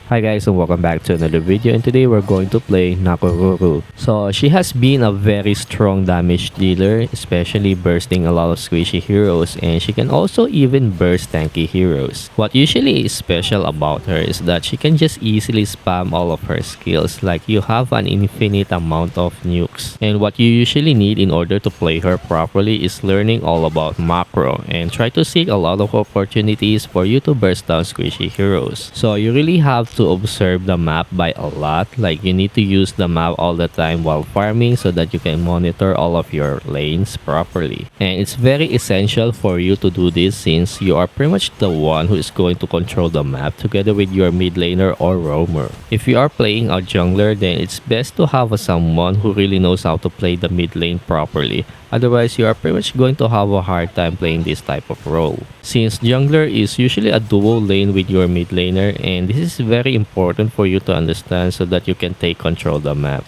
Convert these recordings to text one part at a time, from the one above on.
Hi guys and welcome back to another video, and today we're going to play Nakoruru. So she has been a very strong damage dealer, especially bursting a lot of squishy heroes, and she can also even burst tanky heroes. What usually is special about her is that she can just easily spam all of her skills, like you have an infinite amount of nukes. And what you usually need in order to play her properly is learning all about macro and try to seek a lot of opportunities for you to burst down squishy heroes. So you really have to observe the map by a lot, like you need to use the map all the time while farming so that you can monitor all of your lanes properly. And it's very essential for you to do this since you are pretty much the one who is going to control the map together with your mid laner or roamer. If you are playing a jungler, then it's best to have someone who really knows how to play the mid lane properly. Otherwise, you are pretty much going to have a hard time playing this type of role. Since jungler is usually a duo lane with your mid laner, and this is very important for you to understand so that you can take control of the map.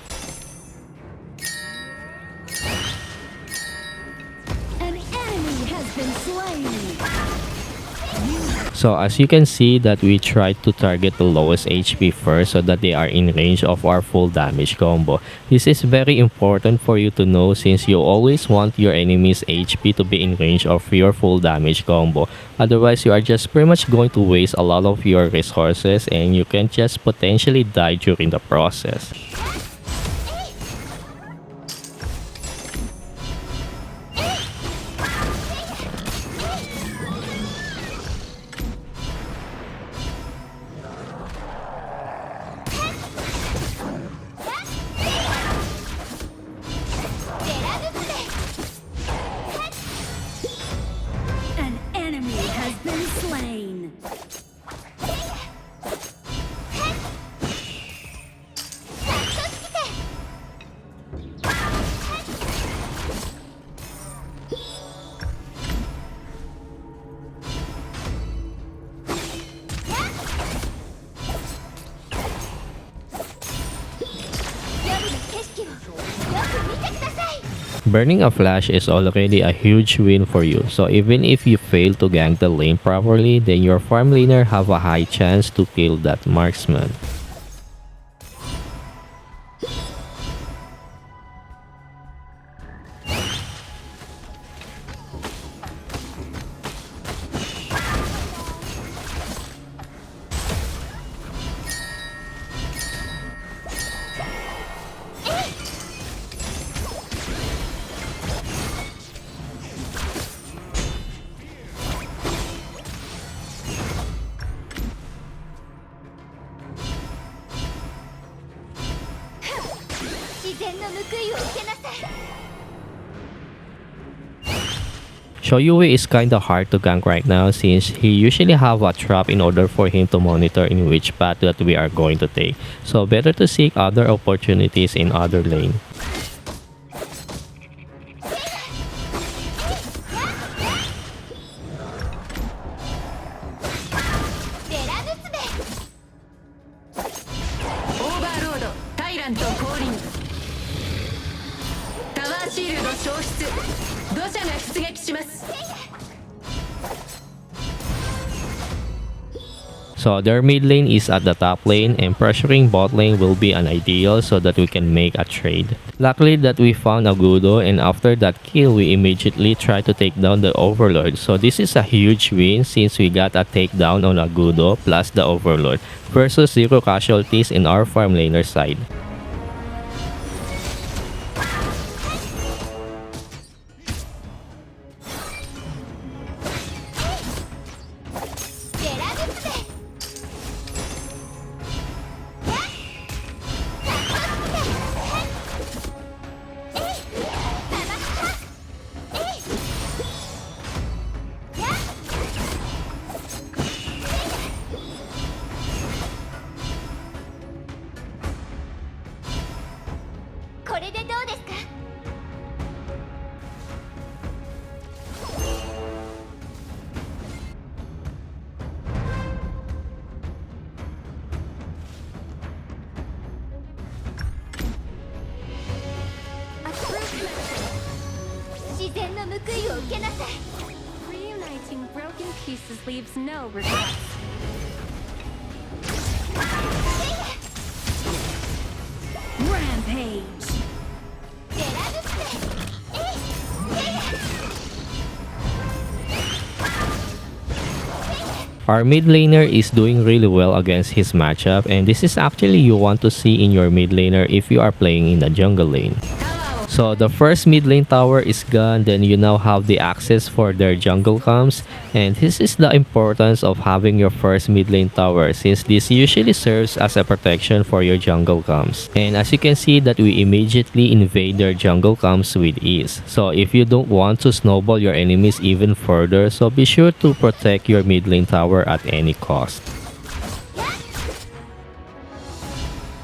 An enemy has been slain. So as you can see that we try to target the lowest HP first so that they are in range of our full damage combo. This is very important for you to know since you always want your enemy's HP to be in range of your full damage combo. Otherwise, you are just pretty much going to waste a lot of your resources and you can just potentially die during the process. An enemy has been slain. Burning a flash is already a huge win for you, so even if you fail to gank the lane properly, then your farm laner have a high chance to kill that marksman. Shoyue is kinda hard to gank right now since he usually have a trap in order for him to monitor in which path that we are going to take. So better to seek other opportunities in other lane. So their mid lane is at the top lane and pressuring bot lane will be an ideal so that we can make a trade. Luckily that we found Agudo, and after that kill we immediately try to take down the Overlord. So this is a huge win since we got a takedown on Agudo plus the Overlord versus 0 casualties in our farm laner side. Reuniting broken pieces leaves no regrets. Rampage. Our mid laner is doing really well against his matchup, and this is actually you want to see in your mid laner if you are playing in the jungle lane. So the first mid lane tower is gone, then you now have the access for their jungle camps, and this is the importance of having your first mid lane tower, since this usually serves as a protection for your jungle camps. And as you can see that we immediately invade their jungle camps with ease. So if you don't want to snowball your enemies even further, so be sure to protect your mid lane tower at any cost.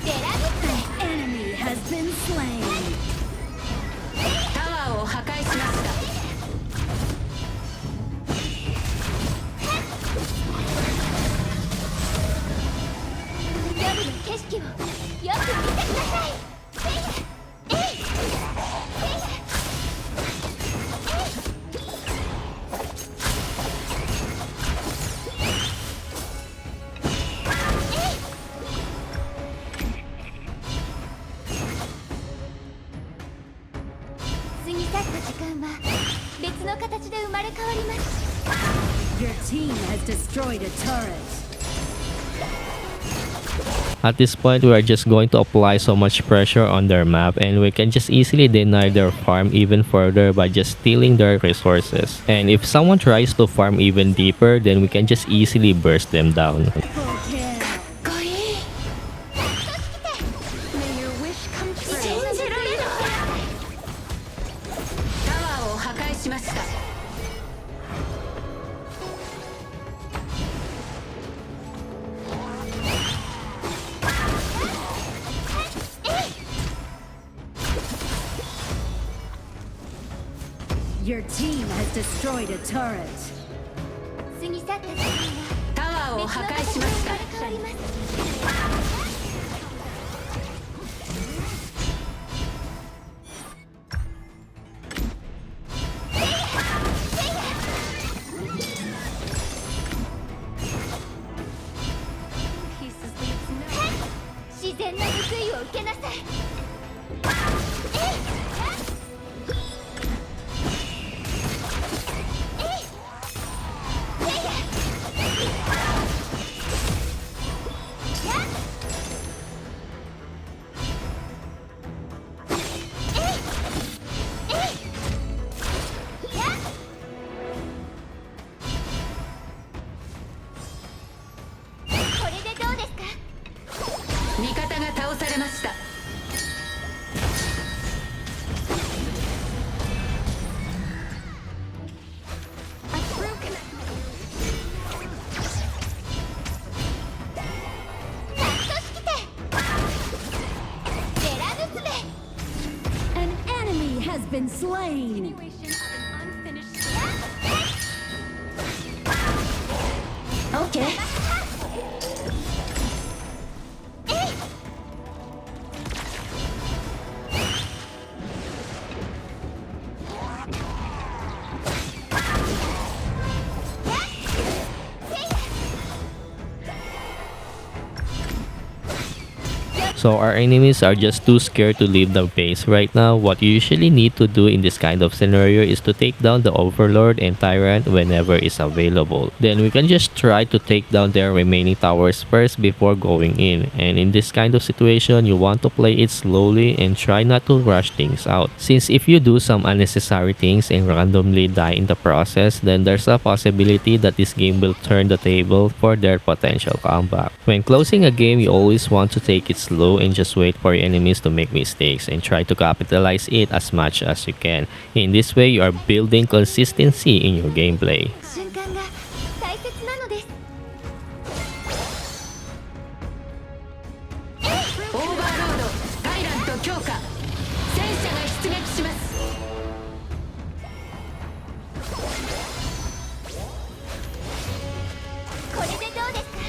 An enemy has been slain. タワーを破壊しました。夜の景色をよく見てください。過ぎ去った時間は別の形で生まれ変わります。 Your team has destroyed a turret. At this point, we are just going to apply so much pressure on their map, and we can just easily deny their farm even further by just stealing their resources. And if someone tries to farm even deeper, then we can just easily burst them down. Full kill. かっこいい。May your wish come true。信じられない。タワーを破壊しました。Your team has destroyed a turret. 過ぎ去った時間はタワーを破壊しました。別の形で生まれ変わります。 自然な報いを受けなさい。これでどうですか？味方が倒されました。An enemy has been slain. Okay. So our enemies are just too scared to leave the base right now. What you usually need to do in this kind of scenario is to take down the Overlord and Tyrant whenever it's available. Then we can just try to take down their remaining towers first before going in. And in this kind of situation, you want to play it slowly and try not to rush things out. Since if you do some unnecessary things and randomly die in the process, then there's a possibility that this game will turn the table for their potential comeback. When closing a game, you always want to take it slow and just wait for your enemies to make mistakes and try to capitalize it as much as you can. In this way, you are building consistency in your gameplay. 瞬間が大切なのです。オーバーロード、タイラント強化。戦車が出撃します。これでどうですか？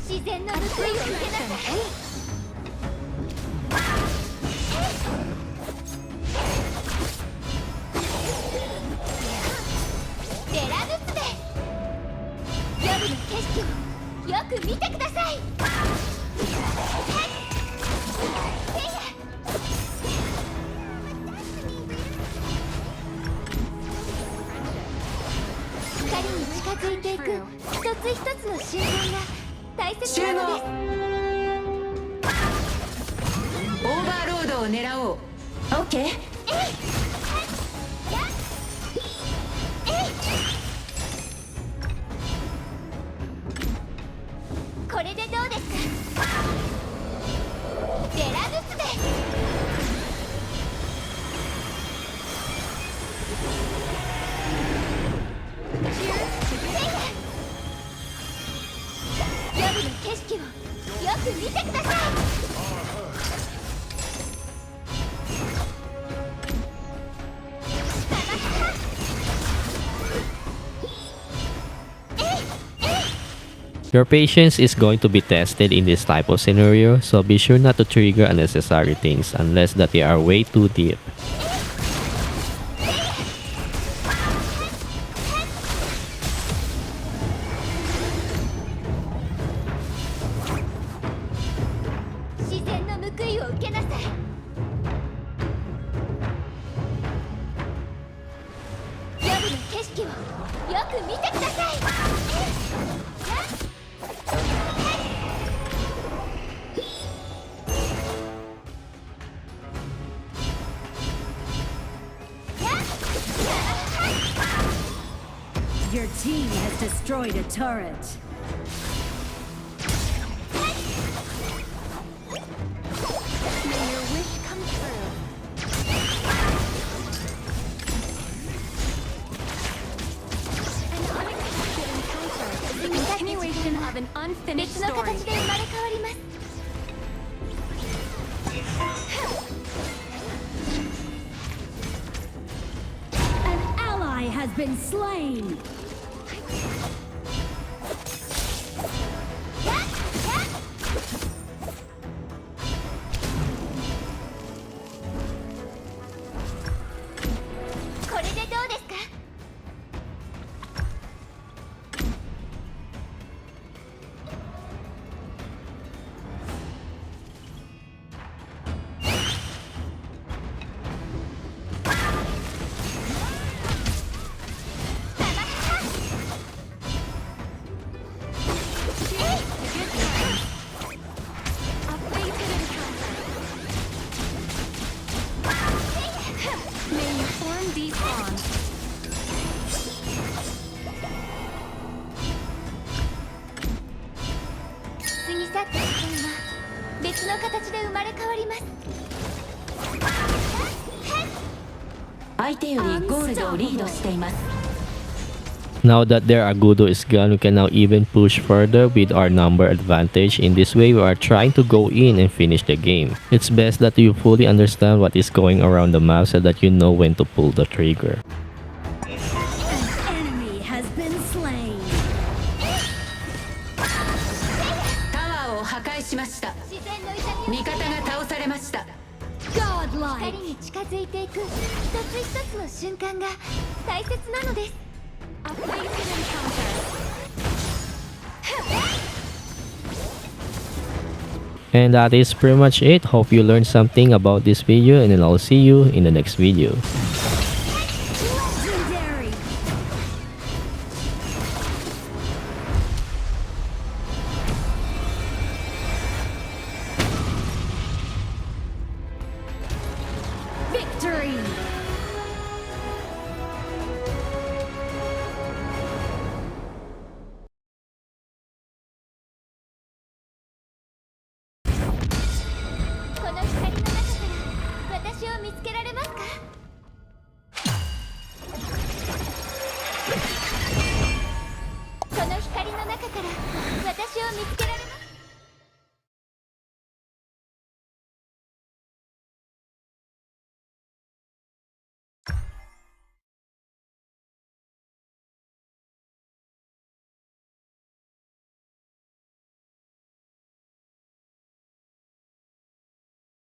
自然の報いを受けなさい。を狙おう。オッケー。これでどうですか。デラブスで夜の景色をよく見てください。Your patience is going to be tested in this type of scenario, so be sure not to trigger unnecessary things unless that they are way too deep. Your team has destroyed a turret. May your wish come true. An unexpected encounter is the continuation of an unfinished 別の story. 形で生まれ変わります。An ally has been slain. These bonds. 過ぎ去った時間は別の形で生まれ変わります。相手よりゴールドをリードしています。Now that their Agudo is gone, we can now even push further with our number advantage. In this way, we are trying to go in and finish the game. It's best that you fully understand what is going around the map so that you know when to pull the trigger. An enemy has been slain. タワーを破壊しました。自然の痛みを味方が倒されました。 Godlike. 光に近づいていく一つ一つの瞬間が大切なのです。A fated encounter. And that is pretty much it. Hope you learned something about this video, and then I'll see you in the next video.